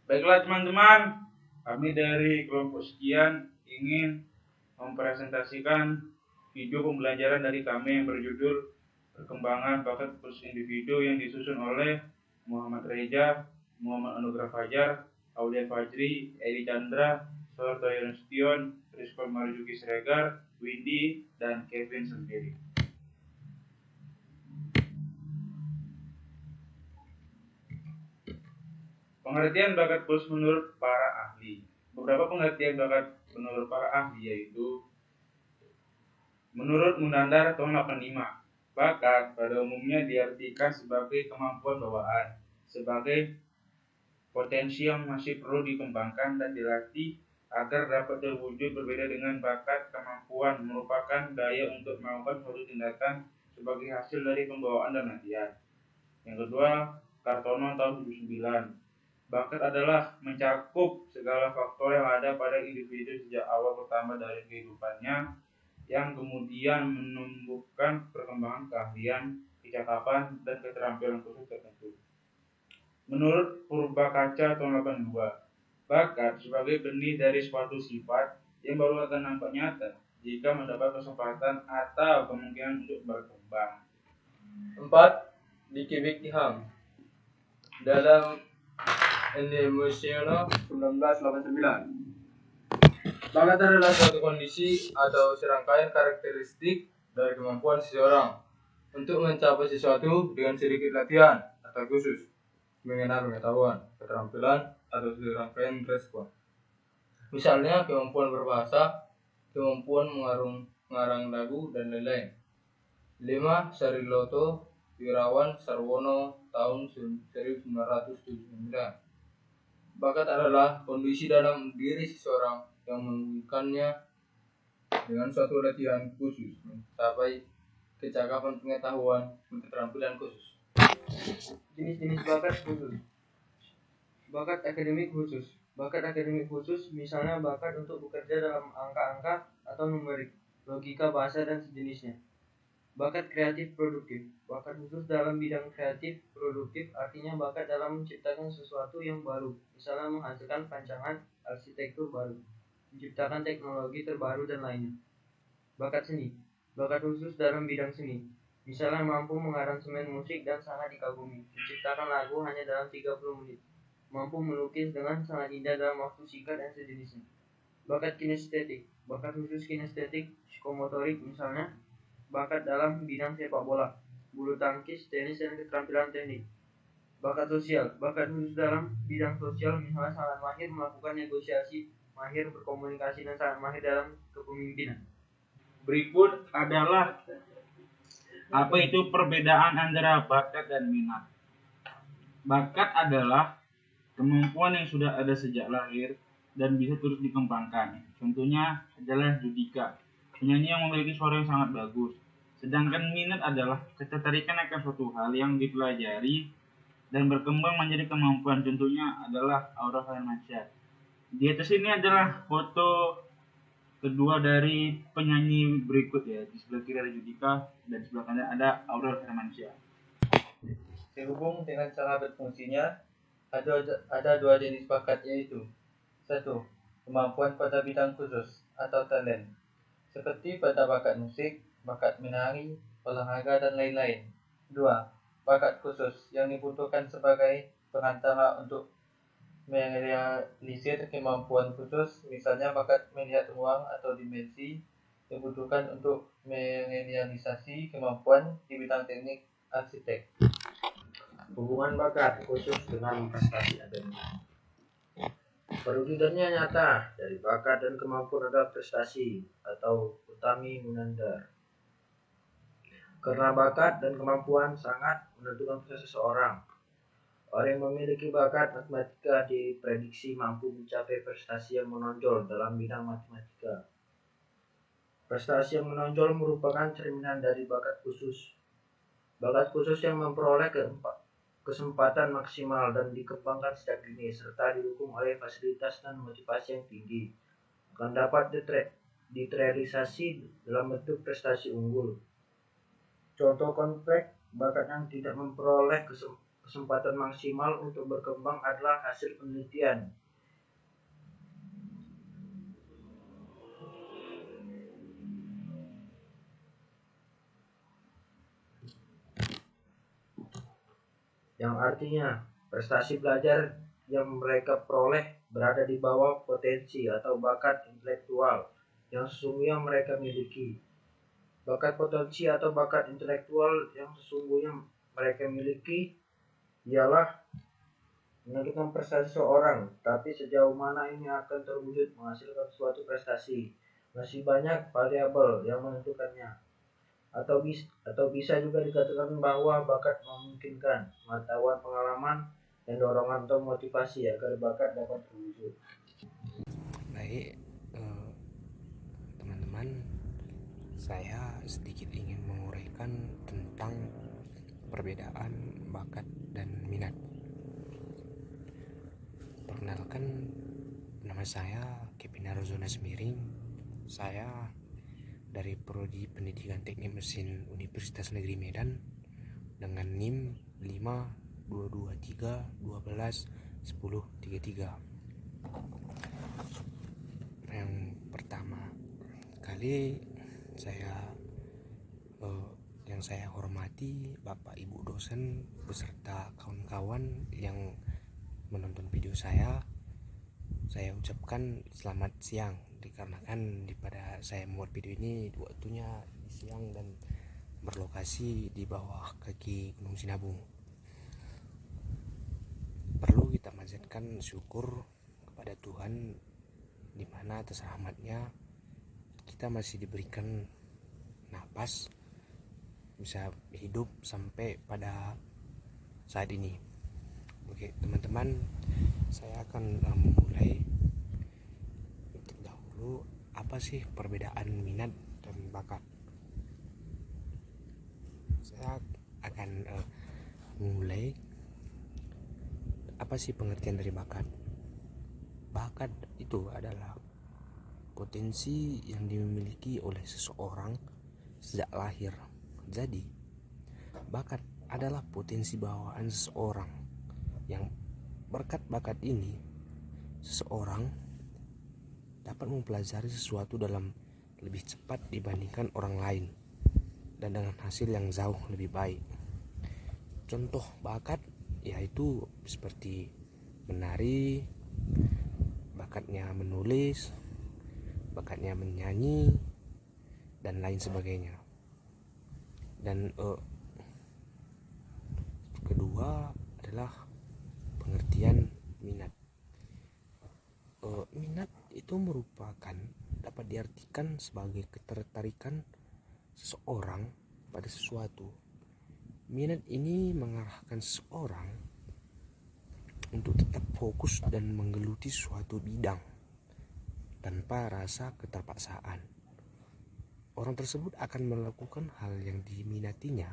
Baiklah teman-teman, kami dari kelompok sekian ingin mempresentasikan video pembelajaran dari kami yang berjudul Perkembangan Bakat Khusus Individu yang disusun oleh Muhammad Reza, Muhammad Anugrah Fajar, Aulia Fajri, Edi Chandra, Soeharto Nasution, Rizko Marjuki Siregar, Windy, dan Kevin sendiri. Pengertian bakat khusus menurut para ahli. Beberapa pengertian bakat menurut para ahli yaitu menurut Munandar tahun 85, bakat pada umumnya diartikan sebagai kemampuan bawaan, sebagai potensi yang masih perlu dikembangkan dan dilatih agar dapat terwujud. Berbeda dengan bakat, kemampuan merupakan daya untuk melakukan suatu tindakan sebagai hasil dari pembawaan dan latihan. Yang kedua, Kartono tahun 79. Bakat adalah mencakup segala faktor yang ada pada individu sejak awal pertama dari kehidupannya, yang kemudian menumbuhkan perkembangan keahlian, kecakapan, dan keterampilan khusus tertentu. Menurut Purbakaca tahun 82, bakat sebagai benih dari suatu sifat yang baru akan nampak nyata jika mendapat kesempatan atau kemungkinan untuk berkembang. 4. Diki Wikham dalam Enemosiono 1989. Bakat adalah suatu kondisi atau serangkaian karakteristik dari kemampuan seseorang untuk mencapai sesuatu dengan sedikit latihan atau khusus, mengenal pengetahuan, keterampilan, atau serangkaian respon. Misalnya kemampuan berbahasa, kemampuan mengarang lagu, dan lain-lain. 5. Sariloto Wirawan Sarwono tahun 1979. Bakat adalah kondisi dalam diri seseorang yang memungkinkannya dengan suatu latihan khusus mencapai kecakapan pengetahuan dan keterampilan khusus. Jenis-jenis bakat khusus. Bakat akademik khusus. Bakat akademik khusus misalnya bakat untuk bekerja dalam angka-angka atau numerik, logika bahasa, dan sejenisnya. Bakat kreatif produktif. Bakat khusus dalam bidang kreatif produktif artinya bakat dalam menciptakan sesuatu yang baru, misalnya menghasilkan rancangan arsitektur baru, menciptakan teknologi terbaru, dan lainnya. Bakat seni. Bakat khusus dalam bidang seni, misalnya mampu mengaransemen musik dan sangat dikagumi, menciptakan lagu hanya dalam 30 menit, mampu melukis dengan sangat indah dalam waktu singkat, dan sejenisnya. Bakat kinestetik. Bakat khusus kinestetik psikomotorik, misalnya bakat dalam bidang sepak bola, bulu tangkis, tenis, dan keterampilan teknik. Bakat sosial. Bakat khusus dalam bidang sosial, misalnya sangat mahir melakukan negosiasi, mahir berkomunikasi, dan sangat mahir dalam kepemimpinan. Berikut adalah apa itu perbedaan antara bakat dan minat. Bakat adalah kemampuan yang sudah ada sejak lahir dan bisa terus dikembangkan. Contohnya adalah Judika, penyanyi yang memiliki suara yang sangat bagus. Sedangkan minat adalah ketertarikan akan suatu hal yang dipelajari dan berkembang menjadi kemampuan. Contohnya adalah Aura Firmansyah. Di atas ini adalah foto kedua dari penyanyi berikut ya. Di sebelah kiri ada Judika dan di sebelah kanan ada Aura Firmansyah. Sehubung dengan cara berfungsinya, ada dua jenis bakat, yaitu 1. Kemampuan pada bidang khusus atau talent, seperti pada bakat musik, bakat menari, olahraga, dan lain-lain. 2. Bakat khusus yang dibutuhkan sebagai perantara untuk merealisir kemampuan khusus, misalnya bakat melihat ruang atau dimensi, dibutuhkan untuk merealisasi kemampuan di bidang teknik arsitek. Hubungan bakat khusus dengan prestasi akademik. Perwujudannya nyata dari bakat dan kemampuan adalah prestasi atau utami Munandar. Karena bakat dan kemampuan sangat menentukan proses seseorang. Orang yang memiliki bakat matematika diprediksi mampu mencapai prestasi yang menonjol dalam bidang matematika. Prestasi yang menonjol merupakan cerminan dari bakat khusus. Bakat khusus yang memperoleh kesempatan maksimal dan dikembangkan sejak dini serta didukung oleh fasilitas dan motivasi yang tinggi akan dapat diterrealisasi dalam bentuk prestasi unggul. Contoh konkret bakat yang tidak memperoleh kesempatan maksimal untuk berkembang adalah hasil penelitian. Yang artinya prestasi belajar yang mereka peroleh berada di bawah potensi atau bakat intelektual yang sesungguhnya mereka miliki. Bakat potensi atau bakat intelektual yang sesungguhnya mereka miliki ialah menentukan prestasi seorang, tapi sejauh mana ini akan terwujud menghasilkan suatu prestasi, masih banyak variabel yang menentukannya. Atau bisa juga dikatakan bahwa bakat memungkinkan pengetahuan, pengalaman, dan dorongan atau motivasi agar bakat dapat terwujud. Baik, teman-teman, saya sedikit ingin menguraikan tentang perbedaan bakat dan minat. Perkenalkan, nama saya Kevin Arzona Semiring. Saya dari Prodi Pendidikan Teknik Mesin Universitas Negeri Medan dengan NIM 52231111033. Yang pertama kali yang saya hormati Bapak Ibu dosen beserta kawan-kawan yang menonton video saya ucapkan selamat siang, dikarenakan pada saya membuat video ini waktunya di siang dan berlokasi di bawah kaki Gunung Sinabung. Perlu kita manjatkan syukur kepada Tuhan, di mana atas rahmatnya kita masih diberikan napas, bisa hidup sampai pada saat ini. Oke teman-teman, saya akan memulai. Untuk dahulu, apa sih perbedaan minat dan bakat? Saya akan memulai. Apa sih pengertian dari bakat? Bakat itu adalah potensi yang dimiliki oleh seseorang sejak lahir. Jadi, bakat adalah potensi bawaan seseorang yang berkat bakat ini seseorang dapat mempelajari sesuatu dalam lebih cepat dibandingkan orang lain dan dengan hasil yang jauh lebih baik. Contoh bakat yaitu seperti menari, bakatnya menulis, bakatnya menyanyi, dan lain sebagainya. Dan kedua adalah pengertian minat. Minat itu merupakan dapat diartikan sebagai ketertarikan seseorang pada sesuatu. Minat ini mengarahkan seseorang untuk tetap fokus dan menggeluti suatu bidang tanpa rasa keterpaksaan. Orang tersebut akan melakukan hal yang diminatinya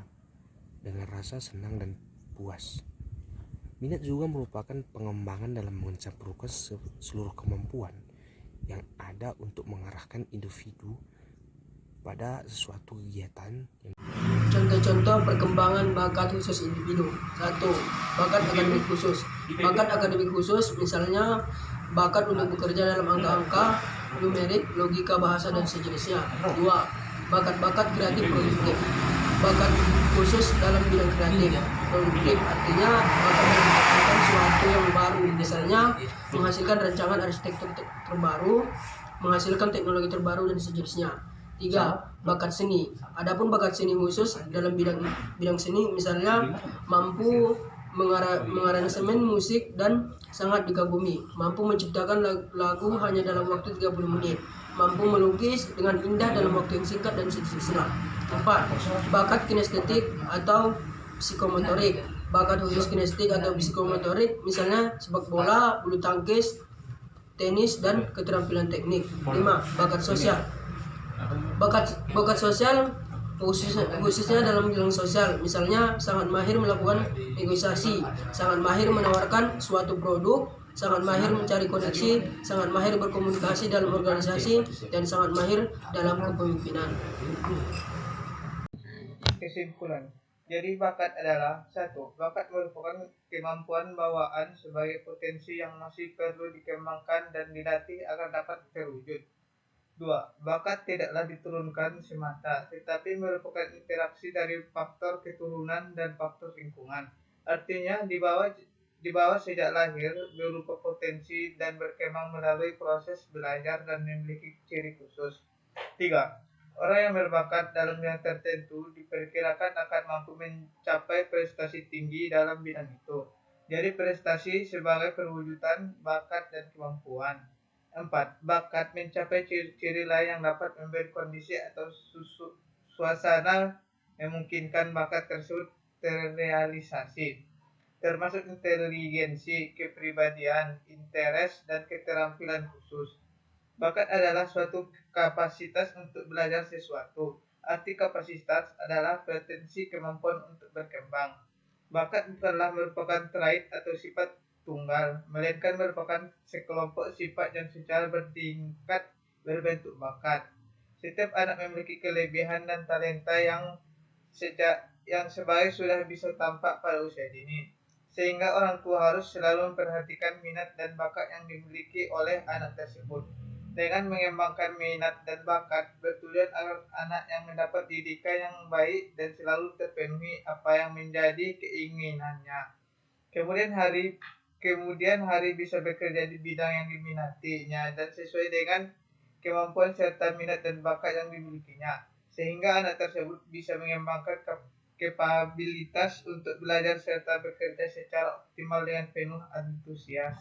dengan rasa senang dan puas. Minat juga merupakan pengembangan dalam mencampurkan seluruh kemampuan yang ada untuk mengarahkan individu pada sesuatu kegiatan. Contoh-contoh perkembangan bakat khusus individu. 1. Bakat akademik khusus. Bakat akademik khusus misalnya bakat untuk bekerja dalam angka-angka, numerik, logika bahasa dan sejenisnya. 2. Bakat-bakat kreatif produktif. Bakat khusus dalam bidang kreatif. Produktif artinya bakat yang menghasilkan sesuatu yang baru, misalnya menghasilkan rancangan arsitektur terbaru, menghasilkan teknologi terbaru dan sejenisnya. 3. Bakat seni. Adapun bakat seni khusus dalam bidang seni misalnya mampu mengaransemen musik dan sangat dikagumi, mampu menciptakan lagu hanya dalam waktu 30 menit, mampu melukis dengan indah dalam waktu yang singkat dan seterusnya. 4. Bakat kinestetik atau psikomotorik. Bakat khusus kinestetik atau psikomotorik misalnya sepak bola, bulu tangkis, tenis, dan keterampilan teknik. 5. Bakat sosial. Bakat sosial khususnya dalam bidang sosial, misalnya sangat mahir melakukan negosiasi, sangat mahir menawarkan suatu produk, sangat mahir mencari koneksi, sangat mahir berkomunikasi dalam organisasi, dan sangat mahir dalam kepemimpinan. Kesimpulan, Jadi bakat adalah satu, bakat merupakan kemampuan bawaan sebagai potensi yang masih perlu dikembangkan dan dilatih agar dapat terwujud. 2. Bakat tidaklah diturunkan semata, tetapi merupakan interaksi dari faktor keturunan dan faktor lingkungan. Artinya dibawa sejak lahir berupa potensi dan berkembang melalui proses belajar dan memiliki ciri khusus. 3. Orang yang berbakat dalam bidang tertentu diperkirakan akan mampu mencapai prestasi tinggi dalam bidang itu. Jadi prestasi sebagai perwujudan bakat dan kemampuan. 4. Bakat mencapai ciri-ciri lain yang dapat memberi kondisi atau suasana memungkinkan bakat tersebut terrealisasi, termasuk inteligensi, kepribadian, interes, dan keterampilan khusus. Bakat adalah suatu kapasitas untuk belajar sesuatu. Arti kapasitas adalah potensi kemampuan untuk berkembang. Bakat bukanlah merupakan trait atau sifat tunggal, melainkan merupakan sekelompok sifat yang secara bertingkat berbentuk bakat. Setiap anak memiliki kelebihan dan talenta yang sebaik sudah bisa tampak pada usia dini. Sehingga orang tua harus selalu memperhatikan minat dan bakat yang dimiliki oleh anak tersebut. Dengan mengembangkan minat dan bakat, bertujuan agar anak yang mendapat didikan yang baik dan selalu terpenuhi apa yang menjadi keinginannya. Kemudian hari bisa bekerja di bidang yang diminatinya dan sesuai dengan kemampuan serta minat dan bakat yang dimilikinya. Sehingga anak tersebut bisa mengembangkan kapabilitas untuk belajar serta bekerja secara optimal dengan penuh antusias.